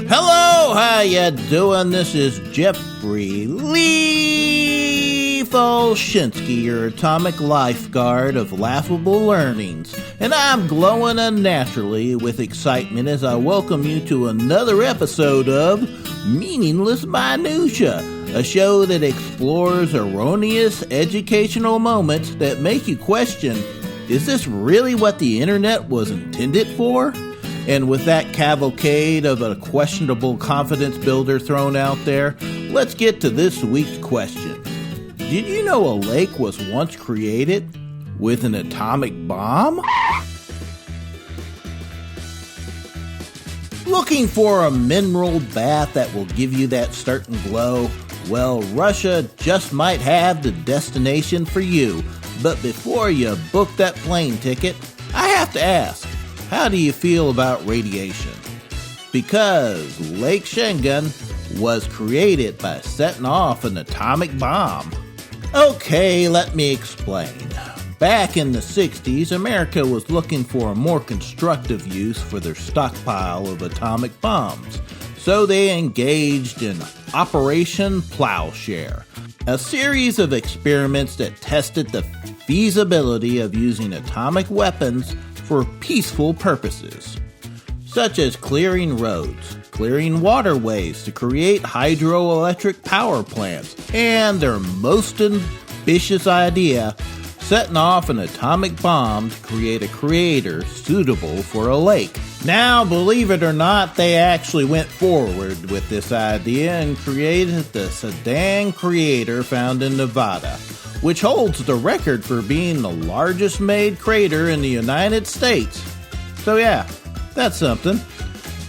Hello, how ya doing? This is Jeffrey Lee Folschinsky, your atomic lifeguard of laughable learnings, and I'm glowing unnaturally with excitement as I welcome you to another episode of Meaningless Minutia, a show that explores erroneous educational moments that make you question, is this really what the internet was intended for? And with that cavalcade of a questionable confidence builder thrown out there, let's get to this week's question. Did you know a lake was once created with an atomic bomb? Looking for a mineral bath that will give you that certain glow? Well, Russia just might have the destination for you. But before you book that plane ticket, I have to ask, how do you feel about radiation? Because Lake Schengen was created by setting off an atomic bomb. Okay, let me explain. Back in the 60s, America was looking for a more constructive use for their stockpile of atomic bombs. So they engaged in Operation Plowshare, a series of experiments that tested the feasibility of using atomic weapons for peaceful purposes, such as clearing roads, clearing waterways to create hydroelectric power plants, and their most ambitious idea, setting off an atomic bomb to create a crater suitable for a lake. Now, believe it or not, they actually went forward with this idea and created the Sedan crater found in Nevada, which holds the record for being the largest made crater in the United States. So yeah, that's something.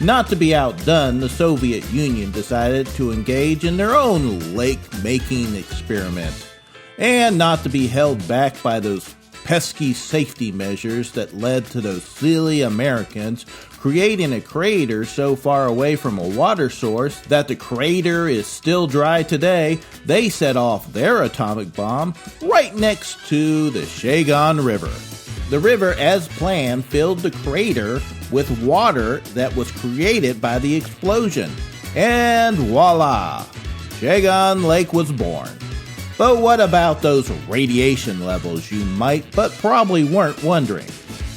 Not to be outdone, the Soviet Union decided to engage in their own lake-making experiment. And not to be held back by those pesky safety measures that led to those silly Americans creating a crater so far away from a water source that the crater is still dry today, they set off their atomic bomb right next to the Chegan River. The river, as planned, filled the crater with water that was created by the explosion. And voila! Chegan Lake was born. But what about those radiation levels, you might, but probably weren't wondering?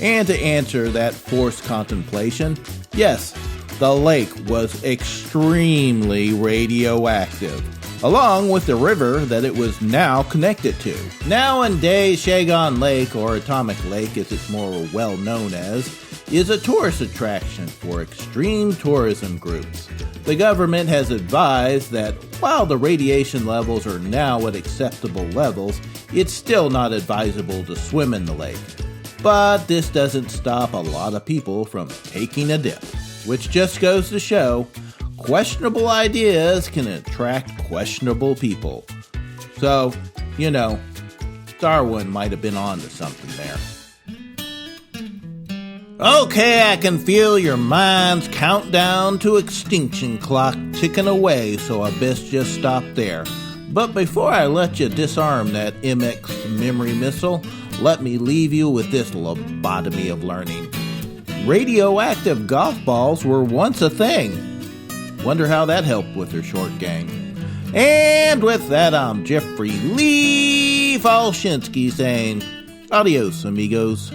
And to answer that forced contemplation, yes, the lake was extremely radioactive, along with the river that it was now connected to. Nowadays, Chegan Lake, or Atomic Lake as it's more well known as, is a tourist attraction for extreme tourism groups. The government has advised that while the radiation levels are now at acceptable levels, it's still not advisable to swim in the lake. But this doesn't stop a lot of people from taking a dip, which just goes to show questionable ideas can attract questionable people. So, you know, Darwin might have been on to something there. Okay, I can feel your mind's countdown to extinction clock ticking away, so I best just stop there. But before I let you disarm that MX memory missile, let me leave you with this lobotomy of learning. Radioactive golf balls were once a thing. Wonder how that helped with their short gang. And with that, I'm Jeffrey Lee Folschinsky saying, adios, amigos.